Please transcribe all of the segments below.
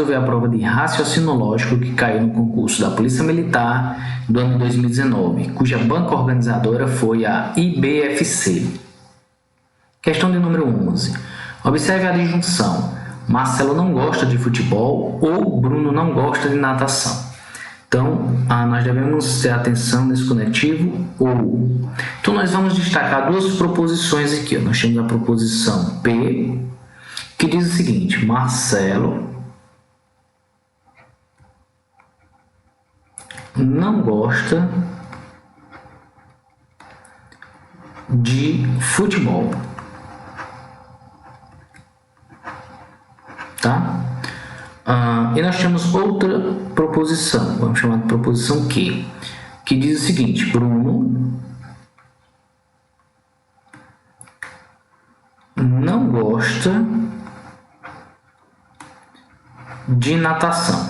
resolver a prova de raciocínio lógico que caiu no concurso da Polícia Militar do ano 2019, cuja banca organizadora foi a IBFC. Questão de número 11. Observe a disjunção. Marcelo não gosta de futebol ou Bruno não gosta de natação. Então, nós devemos ter atenção nesse conectivo ou. Então, nós vamos destacar duas proposições aqui. Nós temos a proposição P, que diz o seguinte: Marcelo não gosta de futebol. Tá? E nós temos outra proposição, vamos chamar de proposição Q, que diz o seguinte: Bruno não gosta de natação.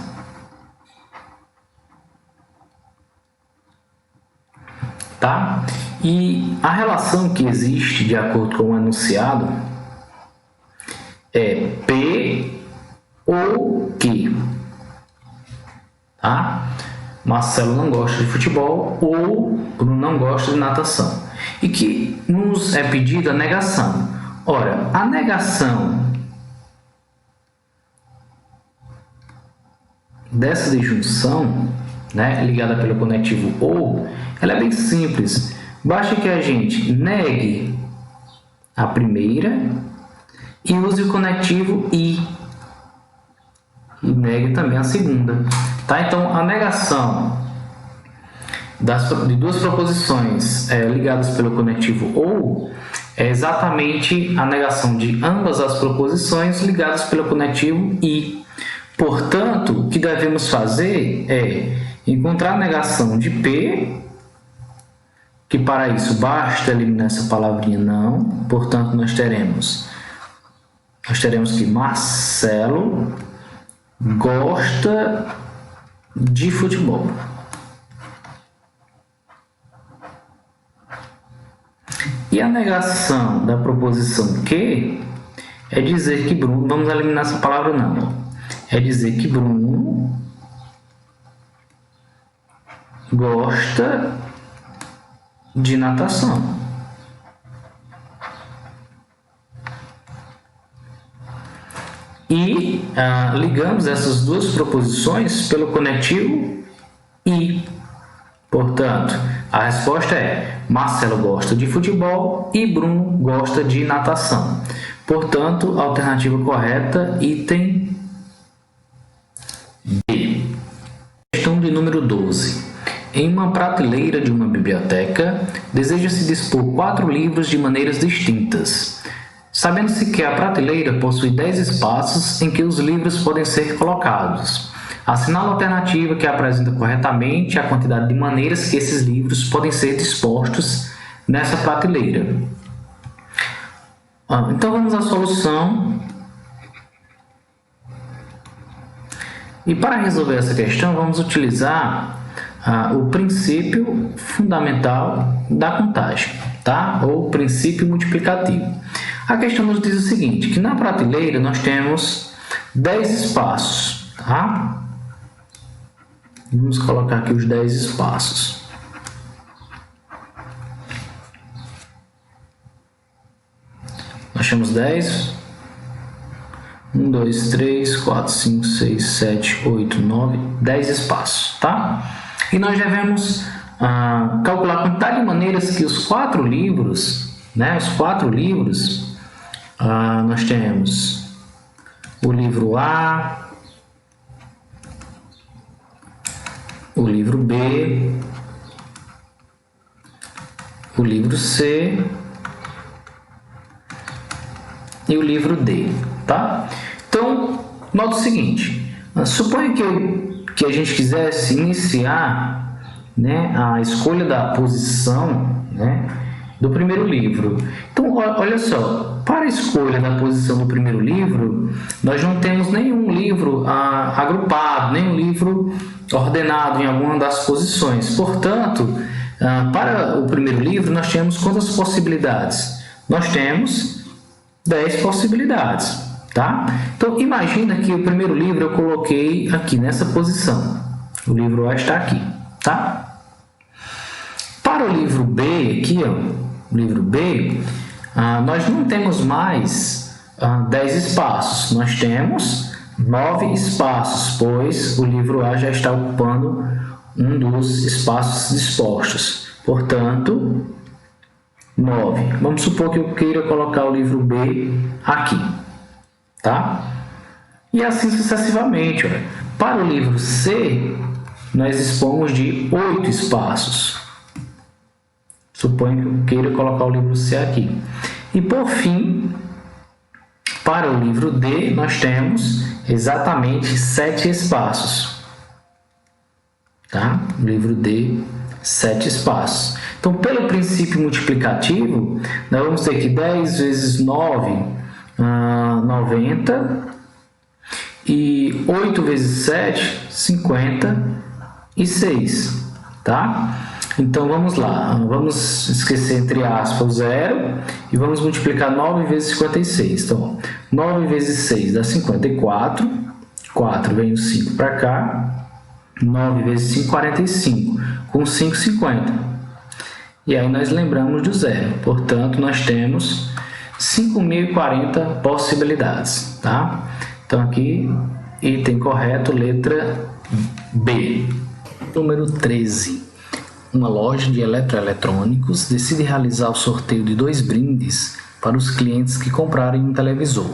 Tá? E a relação que existe, de acordo com o enunciado, é P ou Q. Tá? Marcelo não gosta de futebol ou Bruno não gosta de natação. E que nos é pedida a negação. Ora, a negação dessa disjunção, né, ligada pelo conectivo ou, ela é bem simples. Basta que a gente negue a primeira e use o conectivo e negue também a segunda. Tá? Então, a negação de duas proposições ligadas pelo conectivo ou é exatamente a negação de ambas as proposições ligadas pelo conectivo e. Portanto, o que devemos fazer é encontrar a negação de P, que para isso basta eliminar essa palavrinha não. Portanto, nós teremos que Marcelo gosta de futebol. E a negação da proposição que é dizer que Bruno, vamos eliminar essa palavra não, é dizer que Bruno gosta de natação. E ligamos essas duas proposições pelo conectivo e. Portanto, a resposta é Marcelo gosta de futebol e Bruno gosta de natação. Portanto, a alternativa correta, item B. Questão de número 12. Em uma prateleira de uma biblioteca, deseja-se dispor 4 livros de maneiras distintas. Sabendo-se que a prateleira possui 10 espaços em que os livros podem ser colocados. Assinale a alternativa que apresenta corretamente a quantidade de maneiras que esses livros podem ser dispostos nessa prateleira. Então vamos à solução. E para resolver essa questão, vamos utilizar o princípio fundamental da contagem, tá? Ou princípio multiplicativo. A questão nos diz o seguinte, que na prateleira nós temos 10 espaços, tá? Vamos colocar aqui os 10 espaços. Nós temos 10. 1, 2, 3, 4, 5, 6, 7, 8, 9, 10 espaços, tá? E nós devemos calcular a quantidade de maneiras que os 4 livros, né? Os 4 livros, nós temos o livro A, o livro B, o livro C e o livro D, tá? Então, nota o seguinte, suponha que a gente quisesse iniciar, né, a escolha da posição, né, do primeiro livro. Então, olha só, para a escolha da posição do primeiro livro, nós não temos nenhum livro agrupado, nenhum livro ordenado em alguma das posições. Portanto, para o primeiro livro, nós temos quantas possibilidades? Nós temos 10 possibilidades. tá? Então, imagina que o primeiro livro eu coloquei aqui nessa posição. O livro A está aqui, tá? Para o livro B, aqui, ó, o livro B, nós não temos mais 10 espaços, nós temos 9 espaços, pois o livro A já está ocupando um dos espaços dispostos. Portanto, 9. Vamos supor que eu queira colocar o livro B aqui, tá? E assim sucessivamente. Ó. Para o livro C, nós dispomos de 8 espaços. Suponho que eu queira colocar o livro C aqui. E por fim, para o livro D, nós temos exatamente 7 espaços. Tá? Livro D, 7 espaços. Então, pelo princípio multiplicativo, nós vamos ter que 10 vezes 9, 90, e 8 vezes 7, 56, tá? Então, vamos lá, vamos esquecer entre aspas o zero e vamos multiplicar 9 vezes 56. Então, 9 vezes 6 dá 54, 4 vem o 5 para cá, 9 vezes 5, 45, com 5, 50. E aí nós lembramos do zero, portanto, nós temos 5.040 possibilidades, tá? Então, aqui, item correto, letra B. Número 13. Uma loja de eletroeletrônicos decide realizar o sorteio de 2 brindes para os clientes que comprarem um televisor.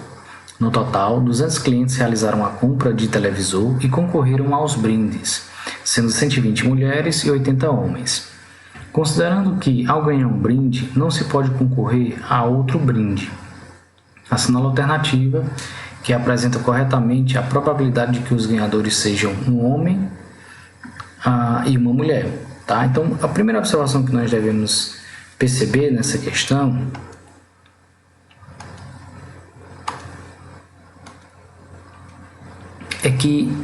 No total, 200 clientes realizaram a compra de televisor e concorreram aos brindes, sendo 120 mulheres e 80 homens. Considerando que, ao ganhar um brinde, não se pode concorrer a outro brinde, assinala a alternativa que apresenta corretamente a probabilidade de que os ganhadores sejam um homem e uma mulher. Tá? Então, a primeira observação que nós devemos perceber nessa questão é que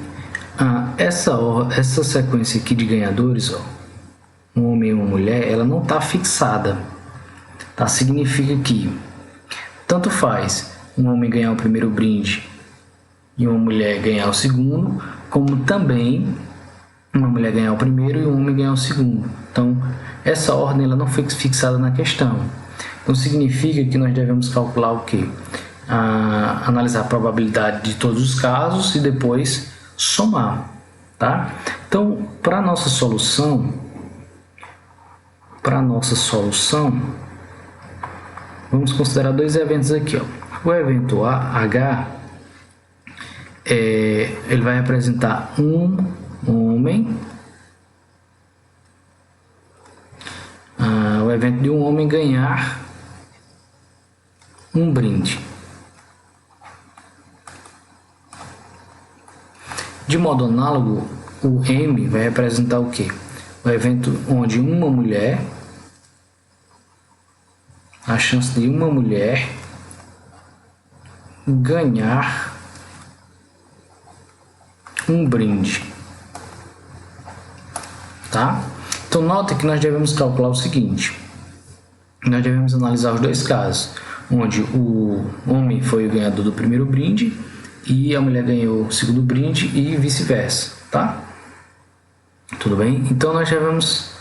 essa sequência aqui de ganhadores, ó, um homem e uma mulher, ela não está fixada. Tá? Significa que tanto faz um homem ganhar o primeiro brinde e uma mulher ganhar o segundo, como também uma mulher ganhar o primeiro e um homem ganhar o segundo. Então, essa ordem ela não foi fixada na questão. Então, significa que nós devemos calcular o quê? Analisar a probabilidade de todos os casos e depois somar. Tá? Então, para a nossa solução, vamos considerar 2 eventos aqui. Ó. O evento H, ele vai representar um homem, o evento de um homem ganhar um brinde. De modo análogo, o M vai representar o quê? O evento onde uma mulher, a chance de uma mulher ganhar um brinde, tá? Então, nota que nós devemos calcular o seguinte, nós devemos analisar os 2 casos, onde o homem foi o ganhador do primeiro brinde e a mulher ganhou o segundo brinde e vice-versa, tá? Tudo bem? Então, nós devemos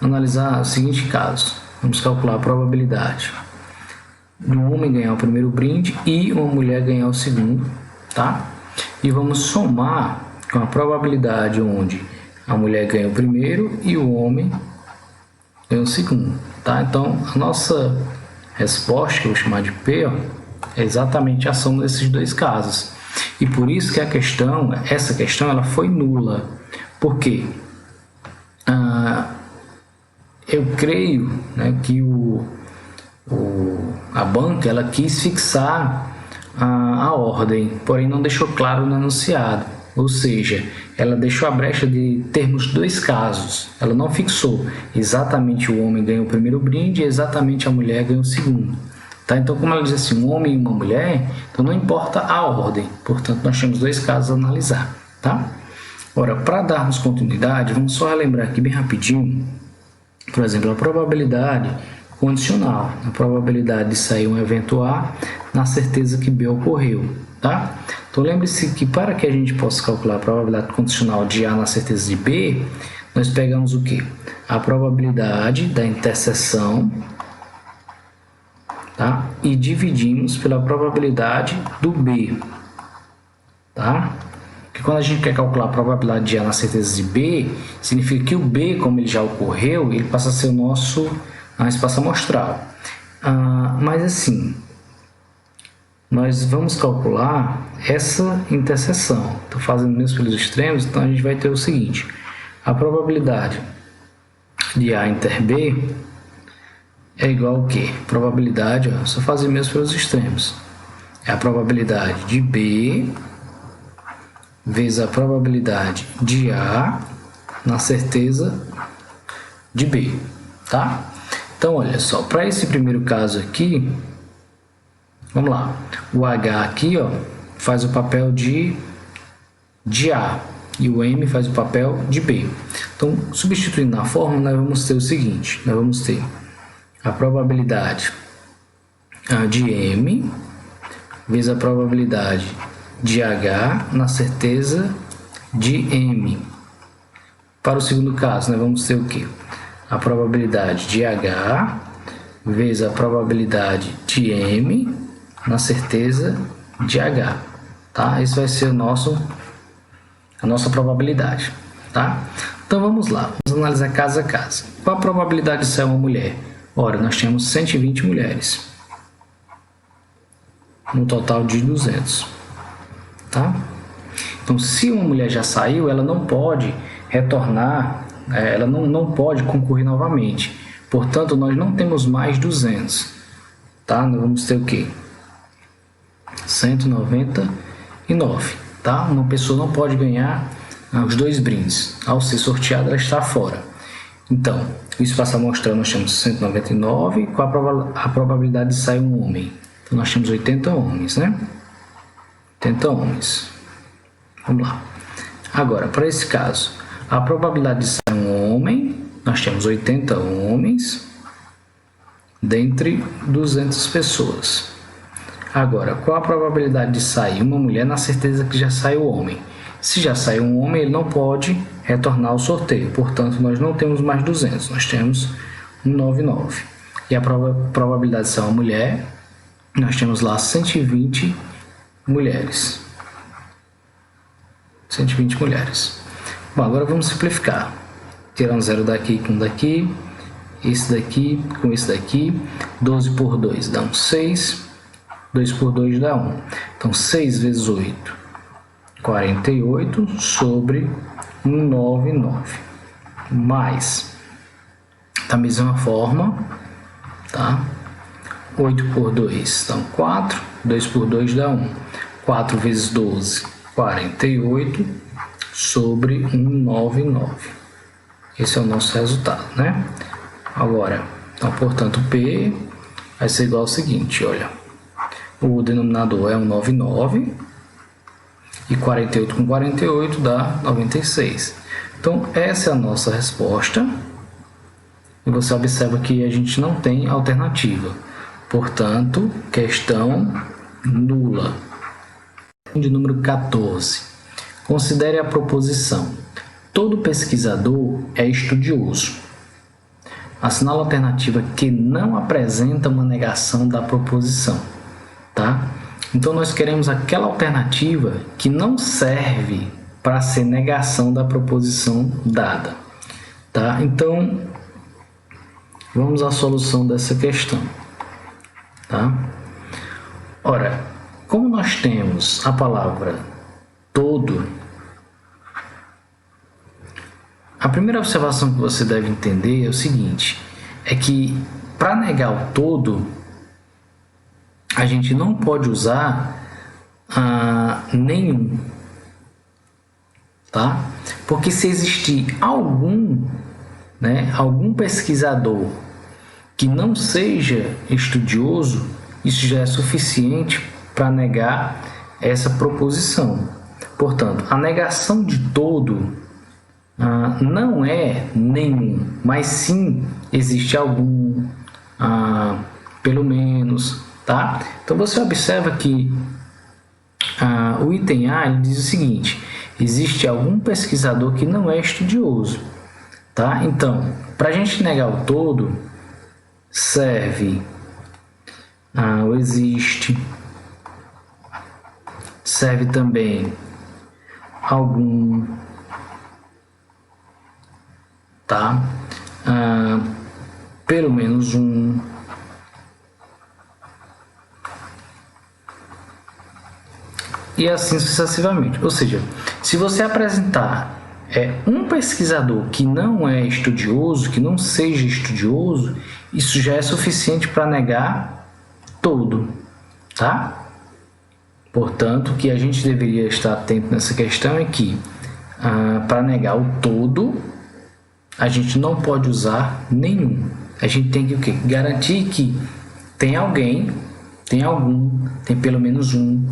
analisar o seguinte caso. Vamos calcular a probabilidade de um homem ganhar o primeiro brinde e uma mulher ganhar o segundo, tá? E vamos somar com a probabilidade onde a mulher ganha o primeiro e o homem ganha o segundo, tá? Então, a nossa resposta, que eu vou chamar de P, ó, é exatamente a soma desses 2 casos. E por isso que essa questão ela foi nula. Por quê? Eu creio, né, que a banca ela quis fixar a ordem, porém não deixou claro no enunciado. Ou seja, ela deixou a brecha de termos 2 casos. Ela não fixou exatamente o homem ganha o primeiro brinde e exatamente a mulher ganha o segundo. Tá? Então, como ela diz assim, um homem e uma mulher, então não importa a ordem. Portanto, nós temos 2 casos a analisar. Tá? Ora, para darmos continuidade, vamos só relembrar aqui bem rapidinho, por exemplo, a probabilidade condicional, a probabilidade de sair um evento A na certeza que B ocorreu. tá? Então lembre-se que para que a gente possa calcular a probabilidade condicional de A na certeza de B, nós pegamos o quê? A probabilidade da interseção, tá? E dividimos pela probabilidade do B, tá? Porque quando a gente quer calcular a probabilidade de A na certeza de B, significa que o B, como ele já ocorreu, ele passa a ser o nosso espaço amostral. Mas assim, nós vamos calcular essa interseção. Estou fazendo mesmo pelos extremos, então a gente vai ter o seguinte: a probabilidade de A inter B é igual ao quê? Probabilidade, ó, só fazer mesmo pelos extremos. É a probabilidade de B vezes a probabilidade de A na certeza de B, tá? Então, olha só, para esse primeiro caso aqui, vamos lá, o H aqui, ó, faz o papel de A e o M faz o papel de B. Então, substituindo na fórmula, nós vamos ter o seguinte, nós vamos ter a probabilidade de M vezes a probabilidade de H na certeza de M. Para o segundo caso, nós vamos ter o quê? A probabilidade de H vezes a probabilidade de M na certeza de H, tá? Isso vai ser a nossa probabilidade, tá? Então vamos lá, vamos analisar caso a caso. Qual a probabilidade de ser uma mulher? Ora, nós temos 120 mulheres, no total de 200, tá? Então, se uma mulher já saiu, ela não pode retornar, ela não pode concorrer novamente. Portanto, nós não temos mais 200, tá? Nós vamos ter o quê? 199, tá? Uma pessoa não pode ganhar os dois brindes. Ao ser sorteada, ela está fora. Então, o espaço amostral nós temos 199, com a probabilidade de sair um homem. Então, nós temos 80 homens, né? 80 homens. Vamos lá. Agora, para esse caso, a probabilidade de sair um homem, nós temos 80 homens dentre 200 pessoas. Agora, qual a probabilidade de sair uma mulher na certeza que já saiu o homem? Se já saiu um homem, ele não pode retornar ao sorteio. Portanto, nós não temos mais 200, nós temos 199. E a probabilidade de sair uma mulher, nós temos lá 120 mulheres. 120 mulheres. Bom, agora vamos simplificar. Tirar um zero daqui com um daqui. Esse daqui com esse daqui. 12 por 2 dá um 6. 2 por 2 dá 1. Então, 6 vezes 8, 48 sobre 199. Mais, da mesma forma, tá? 8 por 2 dá 4. 2 por 2 dá 1. 4 vezes 12, 48 sobre 199. Esse é o nosso resultado, né? Agora, então, portanto, P vai ser igual ao seguinte, olha. O denominador é 199 e 48 com 48 dá 96. Então, essa é a nossa resposta. E você observa que a gente não tem alternativa. Portanto, questão nula. De número 14. Considere a proposição: todo pesquisador é estudioso. Assinale a alternativa que não apresenta uma negação da proposição, tá? Então, nós queremos aquela alternativa que não serve para ser negação da proposição dada, tá? Então, vamos à solução dessa questão, tá? Ora, como nós temos a palavra todo, a primeira observação que você deve entender é o seguinte, é que para negar o todo, a gente não pode usar nenhum, tá? Porque se existir algum pesquisador que não seja estudioso, isso já é suficiente para negar essa proposição. Portanto, a negação de todo não é nenhum, mas sim existe algum, pelo menos, tá? Então você observa que O item A ele diz o seguinte: existe algum pesquisador que não é estudioso, tá? Então, para a gente negar o todo, serve o existe, serve também algum, tá? Pelo menos um, e assim sucessivamente. Ou seja, se você apresentar um pesquisador que não é estudioso, que não seja estudioso, isso já é suficiente para negar todo, tá? Portanto, o que a gente deveria estar atento nessa questão é que, para negar o todo, a gente não pode usar nenhum. A gente tem que o quê? Garantir que tem alguém, tem algum, tem pelo menos um,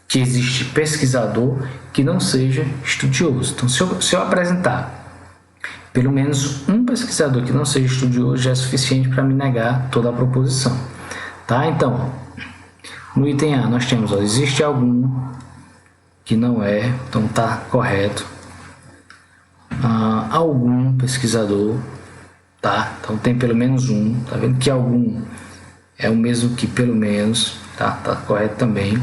que existe pesquisador que não seja estudioso. Então, se eu apresentar pelo menos um pesquisador que não seja estudioso, já é suficiente para me negar toda a proposição. Tá? Então, no item A nós temos, existe algum que não é, então está correto. Algum pesquisador, tá? Então tem pelo menos um, tá vendo que algum é o mesmo que pelo menos, tá? Tá correto também.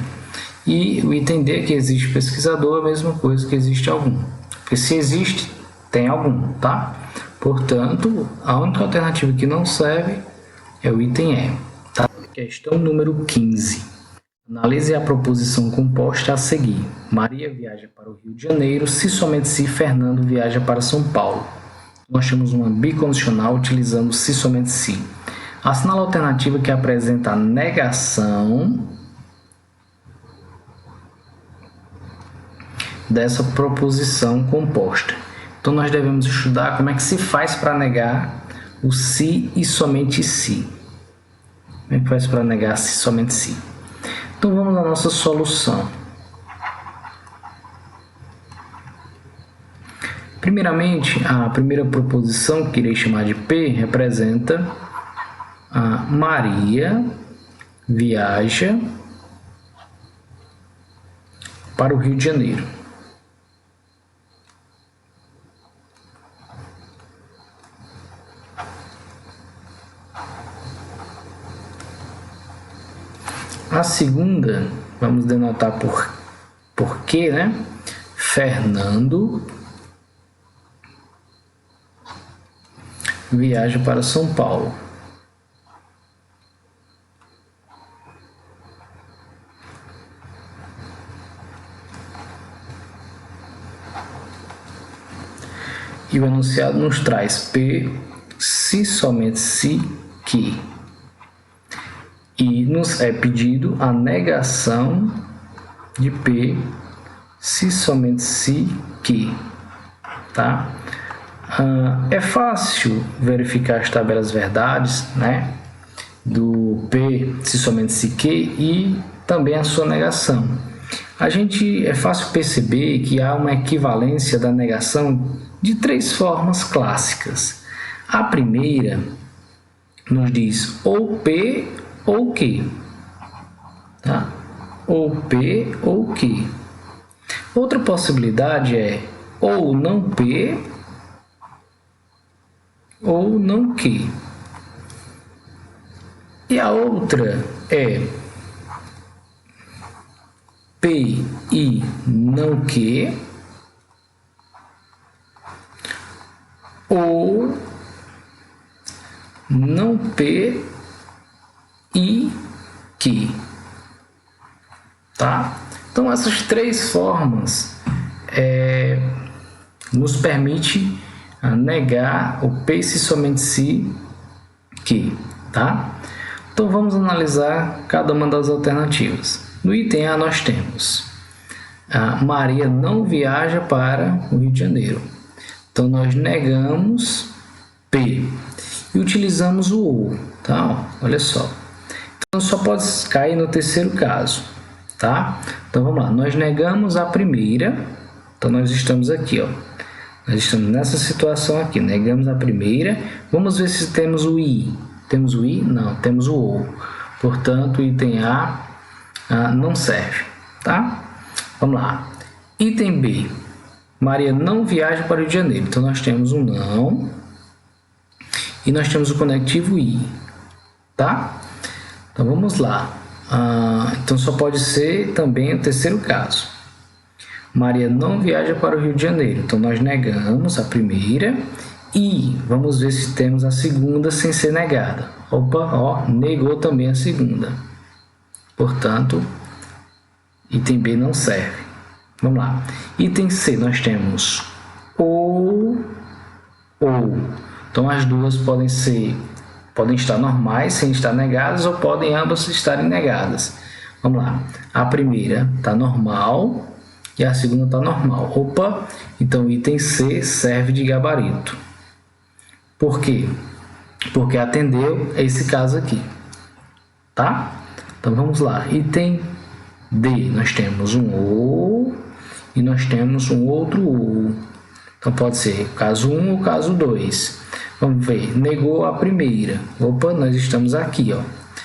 E o item D, que existe pesquisador, é a mesma coisa que existe algum. Porque se existe, tem algum, tá? Portanto, a única alternativa que não serve é o item E. Tá? Questão número 15. Analise a proposição composta a seguir. Maria viaja para o Rio de Janeiro, se somente se Fernando viaja para São Paulo. Nós temos uma bicondicional utilizando se somente se. Assinala a alternativa que apresenta a negação dessa proposição composta. Então, nós devemos estudar como é que se faz para negar o se e somente se. Como é que faz para negar se e somente se? Então, vamos à nossa solução. Primeiramente, a primeira proposição, que irei chamar de P, representa a Maria viaja para o Rio de Janeiro. A segunda, vamos denotar por quê, né? Fernando viaja para São Paulo. E o enunciado nos traz P, se somente se que. E nos é pedido a negação de P, se somente se que, tá? É fácil verificar as tabelas verdades, né? Do P, se somente se que, e também a sua negação. É fácil perceber que há uma equivalência da negação de 3 formas clássicas. A primeira nos diz ou P ou que, tá? Ou P ou que. Outra possibilidade é ou não P ou não que. E a outra é P e não que, ou não P e que, tá? Então, essas 3 formas nos permite negar o P se somente se que, tá? Então, vamos analisar cada uma das alternativas. No item A, nós temos Maria não viaja para o Rio de Janeiro. Então, nós negamos P e utilizamos o ou, tá? Olha só. Então, só pode cair no terceiro caso, tá? Então, vamos lá. Nós negamos a primeira. Então, nós estamos aqui, ó. Nós estamos nessa situação aqui. Negamos a primeira. Vamos ver se temos o I. Temos o I? Não, temos o ou. Portanto, o item A não serve, tá? Vamos lá. Item B. Maria não viaja para o Rio de Janeiro. Então, nós temos um não e nós temos o conectivo I, tá? Então, vamos lá. Então, só pode ser também o terceiro caso. Maria não viaja para o Rio de Janeiro. Então, nós negamos a primeira e vamos ver se temos a segunda sem ser negada. Opa, ó, negou também a segunda. Portanto, item B não serve. Vamos lá. Item C, nós temos ou. Então, as duas podem estar normais, sem estar negadas, ou podem ambas estarem negadas. Vamos lá. A primeira está normal e a segunda está normal. Opa, então item C serve de gabarito. Por quê? Porque atendeu esse caso aqui. Tá? Então, vamos lá. Item D, nós temos um ou e nós temos um outro ou. Então, pode ser caso 1 ou caso 2. Vamos ver. Negou a primeira. Opa, nós estamos aqui, ó.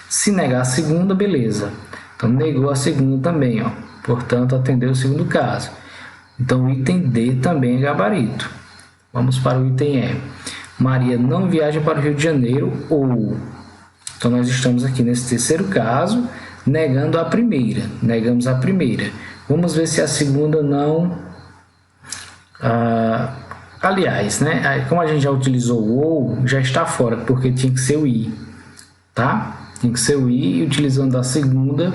Se negar a segunda, beleza. Então, negou a segunda também, ó. Portanto, atendeu o segundo caso. Então, o item D também é gabarito. Vamos para o item E. Maria não viaja para o Rio de Janeiro ou. Então, nós estamos aqui nesse terceiro caso, negando a primeira. Negamos a primeira. Vamos ver se a segunda não... aliás, né? Como a gente já utilizou o ou, já está fora, porque tinha que ser o I. Tá? Tinha que ser o I e utilizando a segunda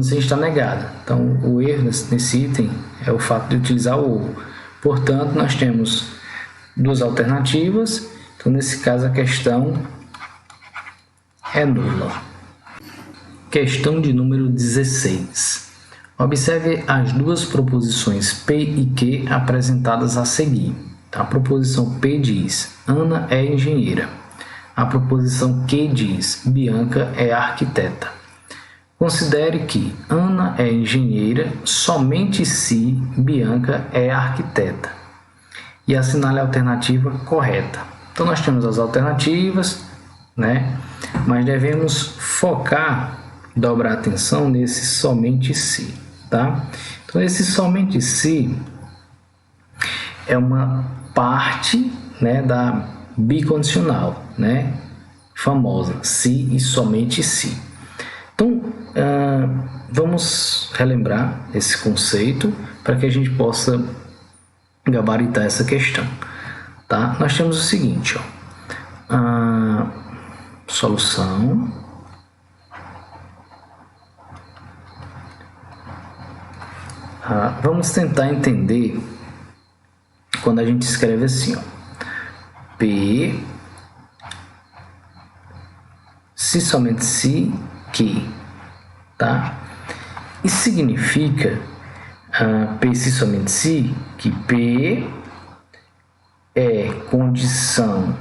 sem estar negada. Então, o erro nesse item é o fato de utilizar o ou. Portanto, nós temos duas alternativas. Então, nesse caso, a questão é nula. Questão de número 16. Observe as duas proposições P e Q apresentadas a seguir. A proposição P diz: Ana é engenheira. A proposição Q diz: Bianca é arquiteta. Considere que Ana é engenheira somente se Bianca é arquiteta. E assinale a alternativa correta. Então, nós temos as alternativas, né? Mas devemos focar, dobrar a atenção nesse somente se, tá? Então, esse somente se é uma parte, né, da bicondicional, né? Famosa, se e somente se. Então, vamos relembrar esse conceito para que a gente possa gabaritar essa questão. Tá? Nós temos o seguinte, ó, solução. Vamos tentar entender quando a gente escreve assim, ó, P, se somente se, que, tá? Isso significa, P se somente se, que P é condição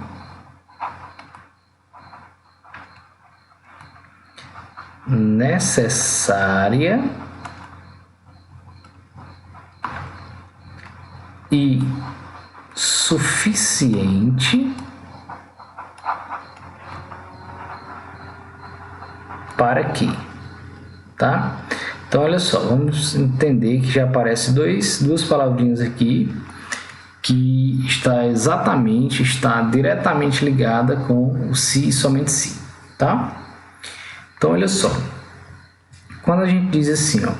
necessária e suficiente para que, tá? Então, olha só, vamos entender que já aparece duas palavrinhas aqui que está diretamente ligada com o se e somente se, tá? Então, olha só, quando a gente diz assim, ó,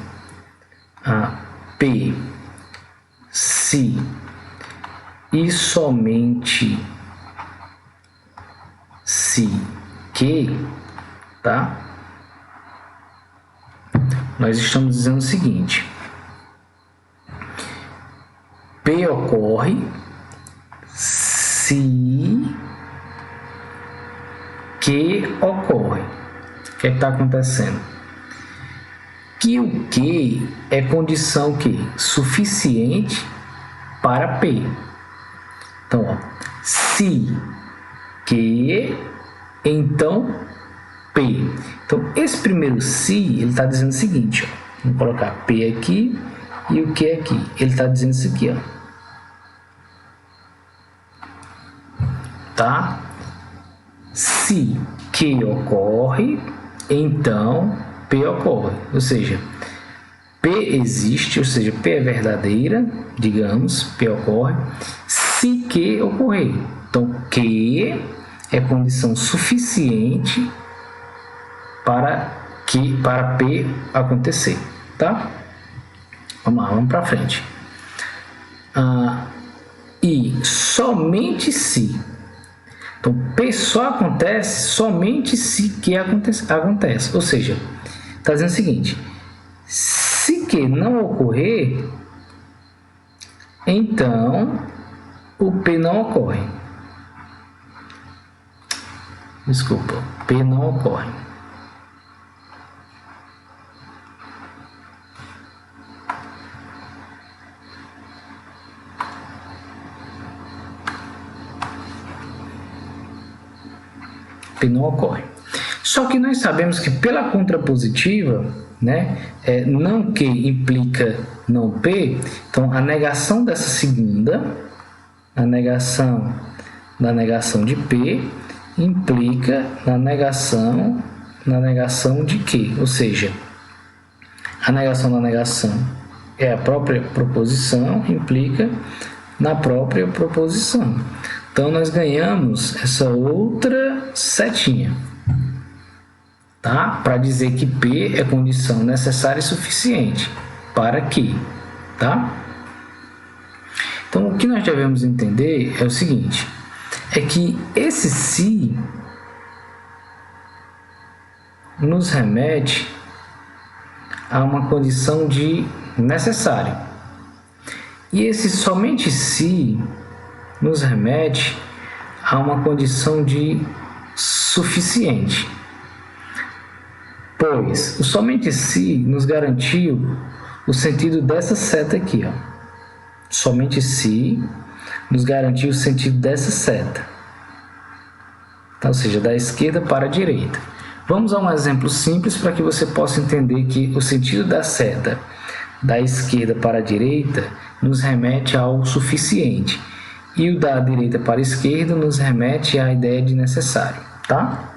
P, se e somente se que, tá? Nós estamos dizendo o seguinte: P ocorre se que ocorre. O que está acontecendo? Que o que é condição que suficiente para P. Então, ó, se que, então P. Então, esse primeiro se, ele está dizendo o seguinte, ó, vamos colocar P aqui e o que aqui. Ele está dizendo isso aqui, ó. Tá? Se que ocorre, então P ocorre, ou seja, P existe, ou seja, P é verdadeira, digamos, P ocorre, se Q ocorrer. Então, Q é condição suficiente para P acontecer, tá? Vamos lá, vamos para frente. E somente se. Então, P só acontece somente se Q acontece. Ou seja, está dizendo o seguinte: se Q não ocorrer, então o P não ocorre. Desculpa, P não ocorre. P não ocorre. Só que nós sabemos que pela contrapositiva, né, não Q implica não P, então a negação dessa segunda, a negação da negação de P, implica na negação de Q, ou seja, a negação da negação é a própria proposição, implica na própria proposição. Então, nós ganhamos essa outra setinha, tá? Para dizer que P é condição necessária e suficiente para Q, tá? Então, o que nós devemos entender é o seguinte, é que esse se nos remete a uma condição de necessário. E esse somente se nos remete a uma condição de suficiente. Pois o somente se nos garantiu o sentido dessa seta aqui, ó. Somente se nos garantiu o sentido dessa seta. Então, ou seja, da esquerda para a direita. Vamos a um exemplo simples para que você possa entender que o sentido da seta da esquerda para a direita nos remete ao suficiente. E o da direita para a esquerda nos remete à ideia de necessário, tá?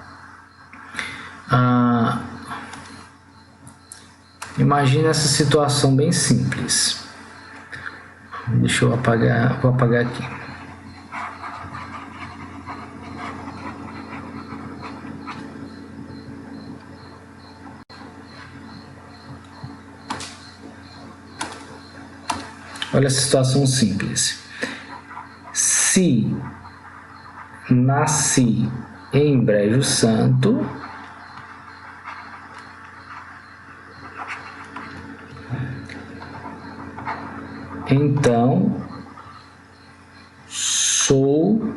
Imagina essa situação bem simples. Deixa eu apagar, vou apagar aqui. Olha essa situação simples. Se nasci em Brejo Santo, então sou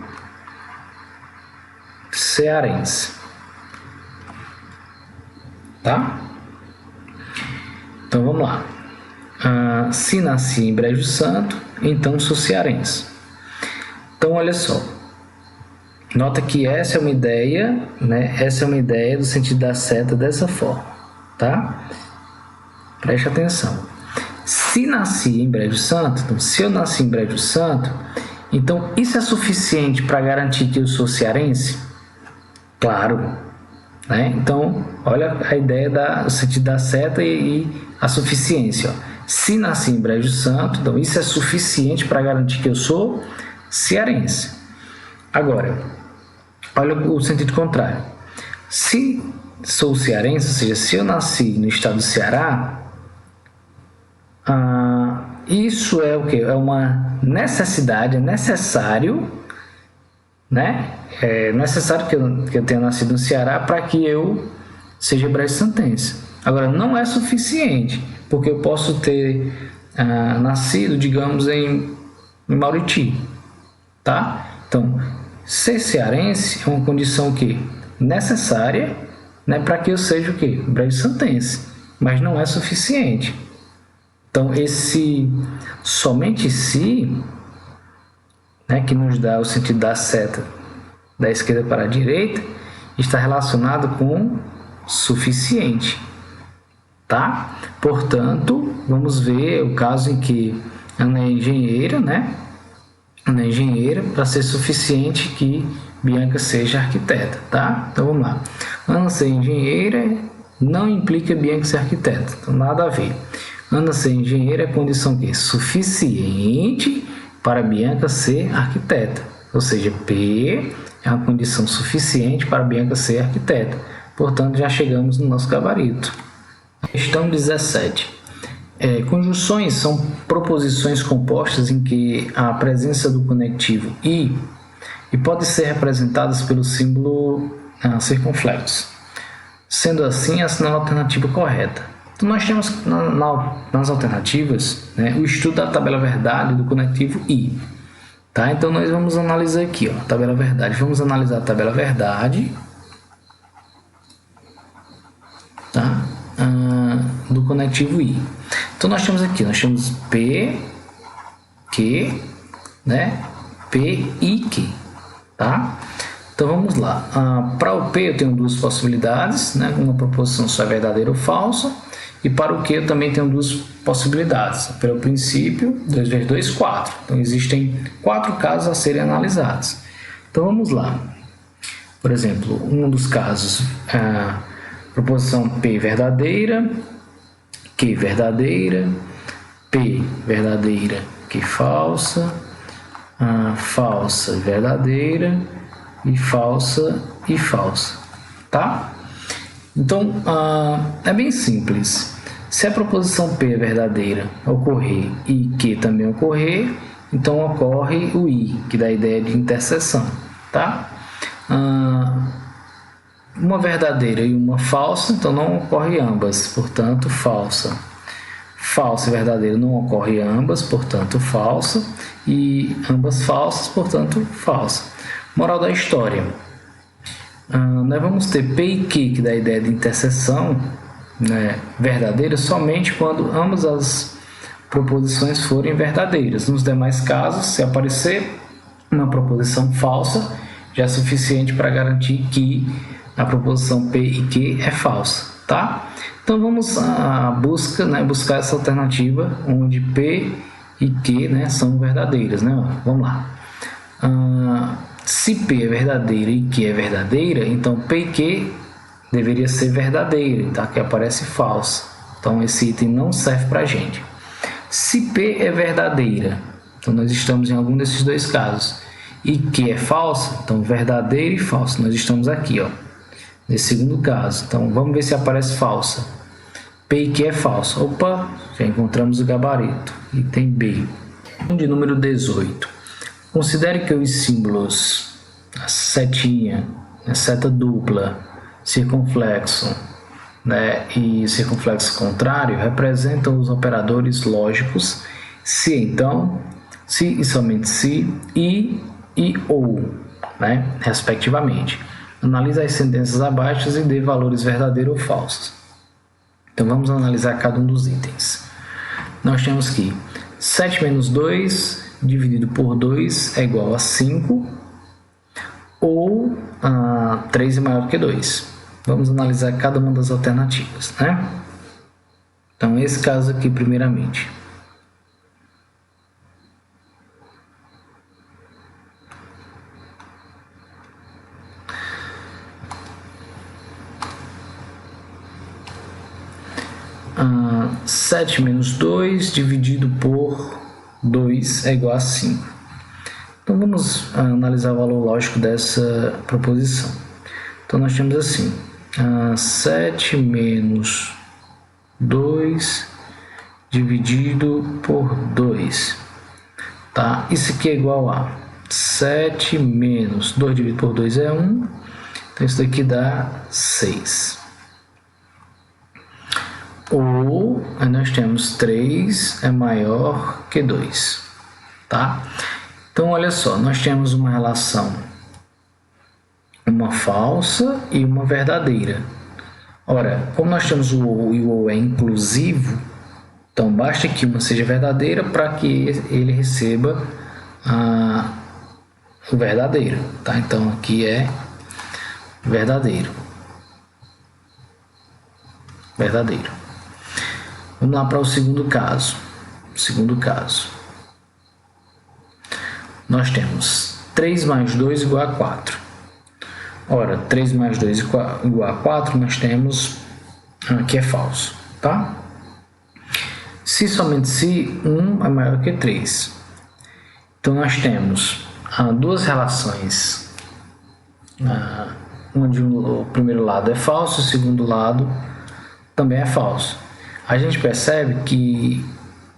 cearense, tá? Então vamos lá. Se nasci em Brejo Santo, então sou cearense. Então olha só, nota que essa é uma ideia, né? Essa é uma ideia do sentido da seta dessa forma, tá? Preste atenção. Se nasci em Brejo Santo, então se eu nasci em Brejo Santo, então isso é suficiente para garantir que eu sou cearense? Claro, né? Então olha a ideia do sentido da seta e a suficiência, ó. Se nasci em Brejo Santo, então isso é suficiente para garantir que eu sou cearense. Agora, olha o sentido contrário. Se sou cearense, ou seja, se eu nasci no estado do Ceará, isso é o que? É uma necessidade, é necessário, né? É necessário que eu tenha nascido no Ceará para que eu seja brejo-santense. Agora, não é suficiente, porque eu posso ter nascido, digamos, em Mauriti, tá? Então, ser cearense é uma condição que necessária, né, para que eu seja o quê? Brejo-santense, mas não é suficiente. Então, esse somente se, né, que nos dá o sentido da seta da esquerda para a direita, está relacionado com suficiente, tá? Portanto, vamos ver o caso em que Ana é engenheira, né? Ana é engenheira, para ser suficiente que Bianca seja arquiteta, tá? Então vamos lá. Ana ser engenheira não implica Bianca ser arquiteta, então nada a ver. Ana ser engenheira é condição que suficiente para Bianca ser arquiteta, ou seja, P é uma condição suficiente para Bianca ser arquiteta. Portanto, já chegamos no nosso gabarito. Questão 17. Conjunções são proposições compostas em que a presença do conectivo e podem ser representadas pelo símbolo circunflexo. Sendo assim, assinala a alternativa correta. Então, nós temos nas alternativas, né, o estudo da tabela verdade do conectivo I. Tá? Então, nós vamos analisar aqui, ó, a tabela verdade. Vamos analisar a tabela verdade, tá? Do conectivo I. Então, nós temos P, Q, né? P e Q, tá? Então, vamos lá. Para o P eu tenho duas possibilidades, né? Uma proposição só é verdadeira ou falsa. E para o Q eu também tenho duas possibilidades. Pelo princípio, 2 vezes 2, 4. Então, existem 4 casos a serem analisados. Então, vamos lá. Por exemplo, um dos casos, proposição P verdadeira, Q verdadeira, P verdadeira, Q falsa, falsa verdadeira e falsa, tá? Então, é bem simples. Se a proposição P é verdadeira ocorrer e Q também ocorrer, então ocorre o I, que dá a ideia de interseção, tá? Uma verdadeira e uma falsa, então não ocorre ambas, portanto, falsa. Falsa e verdadeira não ocorre ambas, portanto, falsa. E ambas falsas, portanto, falsa. Moral da história. Nós vamos ter P e Q, que dá a ideia de interseção, né, verdadeira, somente quando ambas as proposições forem verdadeiras. Nos demais casos, se aparecer uma proposição falsa, já é suficiente para garantir que a proposição P e Q é falsa, tá? Então vamos buscar essa alternativa onde P e Q, né, são verdadeiras, né? Vamos lá. Se P é verdadeira e Q é verdadeira, então P e Q deveria ser verdadeira, tá? Que aparece falsa. Então esse item não serve para a gente. Se P é verdadeira, então nós estamos em algum desses dois casos. E Q é falsa, então verdadeira e falsa. Nós estamos aqui, ó, nesse segundo caso. Então vamos ver se aparece falsa. P e Q é falsa. Opa, já encontramos o gabarito. Item B. De número 18. Considere que os símbolos, a setinha, a seta dupla, circunflexo, né, e circunflexo contrário representam os operadores lógicos se, então, se e somente se, e ou, né, respectivamente. Analise as sentenças abaixo e dê valores verdadeiros ou falsos. Então vamos analisar cada um dos itens. Nós temos que 7 menos 2 dividido por 2 é igual a 5, ou 3 é maior que 2. Vamos analisar cada uma das alternativas, né? Então, esse caso aqui, primeiramente. Ah, 7 menos 2 dividido por 2 é igual a 5. Então, vamos analisar o valor lógico dessa proposição. Então, nós temos assim, 7 menos 2 dividido por 2. Tá? Isso aqui é igual a 7 menos 2 dividido por 2 é 1. Então, isso daqui dá 6. Ou, aí nós temos 3 é maior que 2, tá? Então, olha só, nós temos uma relação, uma falsa e uma verdadeira. Ora, como nós temos o ou e o ou é inclusivo, então basta que uma seja verdadeira para que ele receba o verdadeiro, tá? Então, aqui é verdadeiro. Verdadeiro. Vamos lá para o segundo caso. Nós temos 3 mais 2 igual a 4. Ora, 3 mais 2 igual a 4, nós temos que é falso, tá? Se somente se 1 é maior que 3. Então nós temos duas relações, onde o primeiro lado é falso, o segundo lado também é falso. A gente percebe que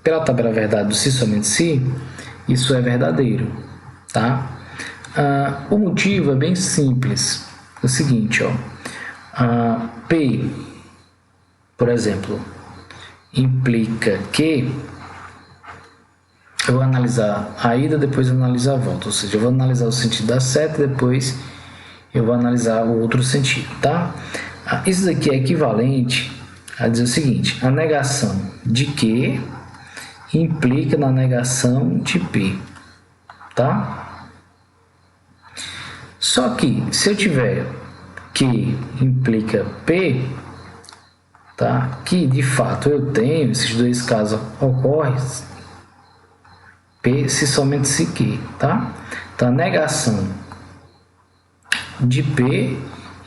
pela tabela verdade do se somente se, isso é verdadeiro, tá? O motivo é bem simples, é o seguinte, ó, P, por exemplo, implica que eu vou analisar a ida, depois analisar a volta, ou seja, eu vou analisar o sentido da seta, depois eu vou analisar o outro sentido, tá? Isso daqui é equivalente a dizer o seguinte: a negação de Q implica na negação de P, tá? Só que se eu tiver Q implica P, tá? Que de fato eu tenho, esses dois casos ocorrem, P se somente se Q, tá? Então a negação de P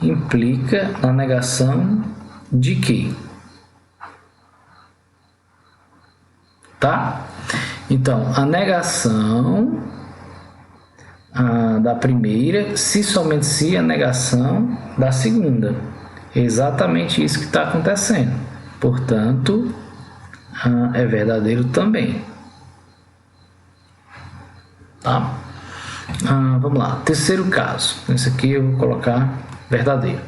implica na negação de Q, tá? Então a negação da primeira, se somente se, a negação da segunda. É exatamente isso que está acontecendo. Portanto, é verdadeiro também. Tá? Vamos lá. Terceiro caso. Esse aqui eu vou colocar verdadeiro.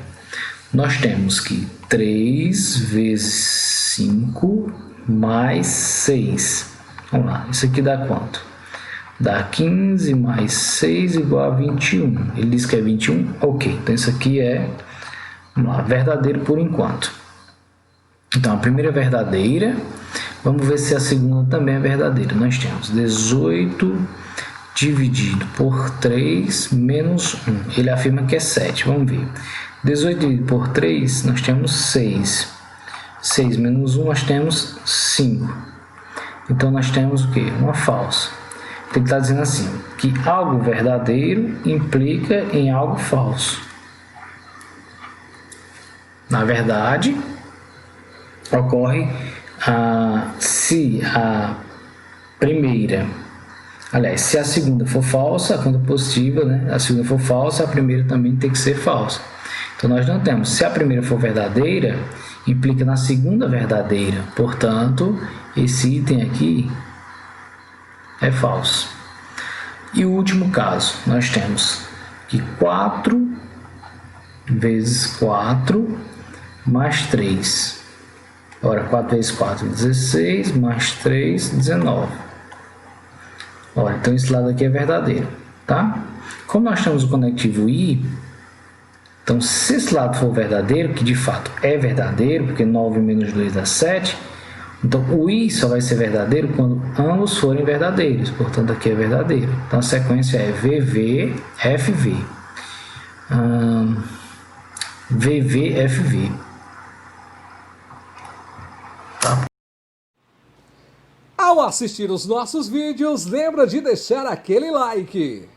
Nós temos que 3 vezes 5 mais 6. Vamos lá. Isso aqui dá quanto? Dá 15 mais 6 igual a 21. Ele diz que é 21? Ok. Então isso aqui é, vamos lá, verdadeiro por enquanto. Então a primeira é verdadeira. Vamos ver se a segunda também é verdadeira. Nós temos 18 dividido por 3 menos 1. Ele afirma que é 7. Vamos ver. 18 dividido por 3, nós temos 6. 6 menos 1, nós temos 5. Então nós temos o quê? Uma falsa. Ele está dizendo assim, que algo verdadeiro implica em algo falso. Na verdade, ocorre se a primeira, aliás, se a segunda for falsa, a conta positiva, né? A segunda for falsa, a primeira também tem que ser falsa. Então nós não temos, se a primeira for verdadeira, implica na segunda verdadeira. Portanto, esse item aqui é falso. E o último caso, nós temos que 4 vezes 4 mais 3. Ora, 4 vezes 4, 16, mais 3, 19. Ora, então esse lado aqui é verdadeiro, tá? Como nós temos o conectivo I, então se esse lado for verdadeiro, que de fato é verdadeiro, porque 9 menos 2 dá 7, então o I só vai ser verdadeiro quando ambos forem verdadeiros, portanto aqui é verdadeiro. Então a sequência é VV, FV. VV, FV. Tá? Ao assistir os nossos vídeos, lembra de deixar aquele like.